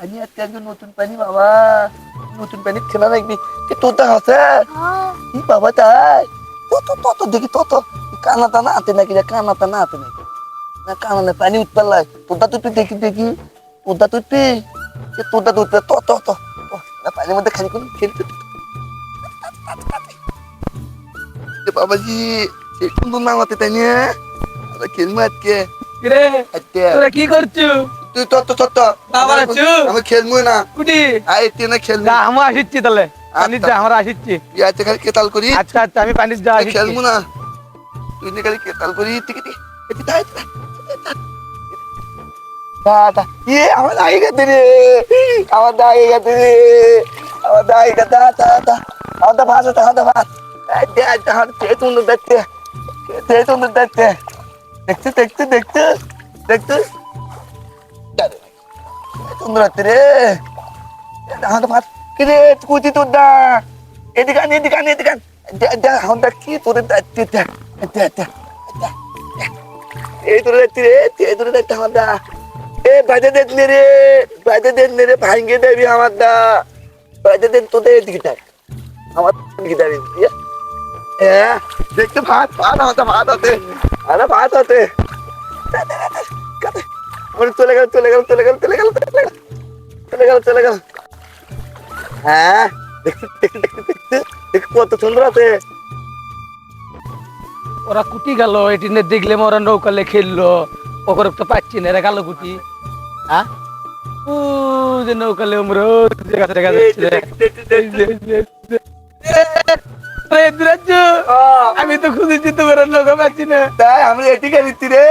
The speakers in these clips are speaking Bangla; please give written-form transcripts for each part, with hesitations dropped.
পানি আজকে একদম নতুন পানি বাবা, নতুন পানি খেলা লাগবি। তোতা আছে বাবা, তাই তো দেখি তো কানা টানা আতে নাকি, কানা টানা আতে নাকি না, কানা পানি উৎপাল্লাই তোতা তুই দেখি দেখি তোতা তুই তোতা তুই তো পানির মধ্যে খালি করে খেলতে বাবাজি, সে সুন্দর নাম আছে তাই নিয়ে খেলবো আজকে। তোরা কি করছো? তুই তত বাবা আছো? আমি খেলবো না, কুটি আইতে না খেলবো। আমি আসিচ্ছি তাহলে, পানির যা আমরা আসিচ্ছি। ইয়াতে খালি কেতাল করি। আচ্ছা আচ্ছা, আমি পানির যা আসিচ্ছি। খেলবো না, তুই নে খালি কেতাল করি। আমার দাই গেছে রে, আমার দাই গেছে রে, আমার দাই গেছে। আমার দা ভাত, আমার দা ভাত সুন্দর দেখতে, সুন্দর দেখতে, দেখতে দেখতে দেখতে দেখতে সুন্দর হচ্ছে রে। আমার ভাত কি রে কুচি তোর দা, এদিকে আন এদিকে আন এদিকে আন। আমার কি তোর এই তোর দেখছি রে, এই তোর দেখতে আমার দা। এ বাজে দেখলি রে, বাজে দেখলি রে, ভাঙ্গে দেবি আমার দা। বাজে দেন তোদের দিকে দেখ, আমার দিকে দাঁড়িয়ে হ্যাঁ দেখতে ভাত ভাত আমাদের ভাত হতে, আরে ভাত হতে চলে গেল চলে গেল চলে গেল চলে গেল চলে গেল চলে গেল। হ্যাঁ দেখতে দেখতে দেখতে দেখতে দেখতে কত সুন্দর আছে। ওরা কুটি গেল, এটি দেখলে ওরা নৌকালে খেললো, ওকে তো পাচ্ছি না, এরা গেল কুটি। হ্যাঁ ও যে নৌকালে দেখা যাচ্ছে। আমি তো খুঁজেছি তোমার নৌকা পাচ্ছি না, তাই আমি এদিকে দিচ্ছি রে।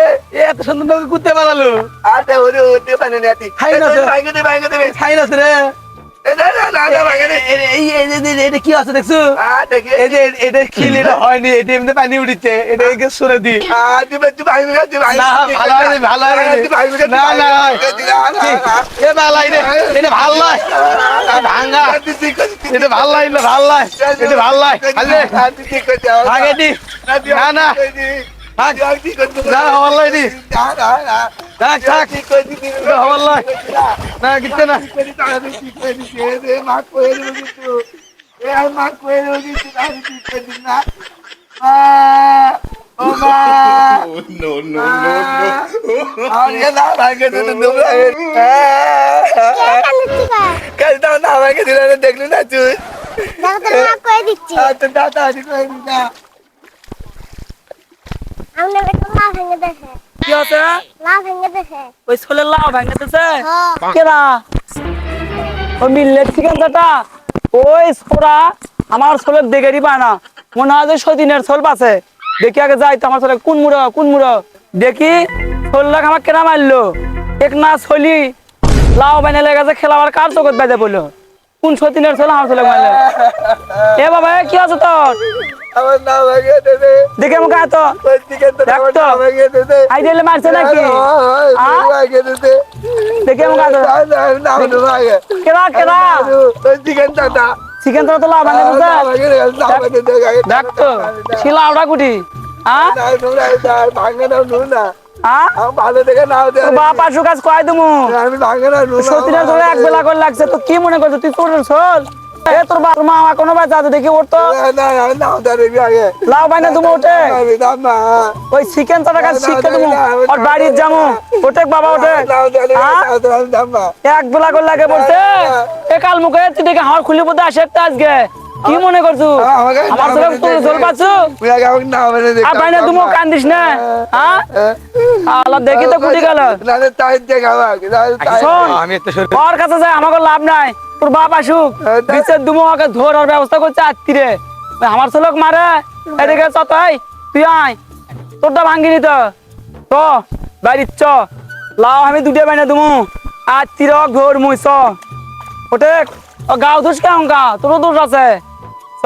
এত সুন্দর নৌকা ঘুরতে পারালো। আচ্ছা ওরে ওতে পানি নেতি ভাঙ্গে দেবে ভাঙ্গে দেবে ছাই আছে রে। এটা কি আছে দেখছো? এটা খিলে হয়নি, এটা এমনি পানি উঠিছে, এটা সরে দি। না ভালো হয়নি, ভালো হয়নি, না না এ ভালো হয়নি, এটা ভালো নয়, ভাঙ্গা এটা ভালো লাগলো, ভালো নয়, এটা ভালো নয়, ভাগে দি না না না ভালো হয়নি, থাক থাক ভালো নয় না কিচ্ছে না। দেখলি না তুই কি আছে? ওই ছোলের লাউ ভাঙতেছে কেনা ওই মিললে চিকেন চাটা, ওই ছোড়া আমার ছোলের দেখেরই পায় না, মনে হয় যে সদিনের ছোল পাছে। দেখি আগে যাই তো আমার ছোলে কোন মুড়ো দেখি ছোলটাকে আমার কেনা মারলো, এক না ছলি লাউ বাইনে লেগেছে, খেলাবার কার চোখত বেঁধে পড়লো, কোন সতীনের ছোল আমার ছোলে মারলো। এ বাবা কি আছে তোর? আমার নাম ভাঙে দেবে, দেখে মুখে এত দেখতো আই দিলে মারছে নাকি? দেখে মুখে এত কেরা কেরা চিকেন তো লাভ ভাঙে দেখতো ছিল আওড়া কুটি ভাঙে নাও না ভালো দেখে বাপ আসু কাজ কয় তুমি আমি ভাঙে না সতীনের ধরে এক বেলা করে লাগছে, তো কি মনে করছো তুই তোর চল তোর বাপ মা আমার কোনো বাচ্চা আছে দেখি ওর তো লাভ বাইনা তুমি ওঠে ওই চিকেন তো টাকা শিখতে তুমি ওর বাড়ির যাবো ওঠে বাবা ওঠে এক বেলা করে লাগে বলছে এ কাল মুখে তুই দেখে আমার খুলি পথে আসে একটা আজকে কি মনে করছো আমার তোর জল পাচ্ছ আর বাইনা তুমি কান্দিস না হ্যাঁ আল্লাহ দেখি তো কুটি গেল ওর কাছে যায় আমাকে লাভ নাই, তোর বাপ আসুক বিচের দুমোকে ধরার ব্যবস্থা করছে আত্মীরে আমার ছেলেক মারে এদিকে চতাই তুই আয় তোরটা ভাঙ্গিনি তো বাড়ির চ লাও আমি দুটো বাইনা দুমু আত্মীর ধর মুই চ ওটে গাও দোষ কেমন গা তোরও দোষ আছে চ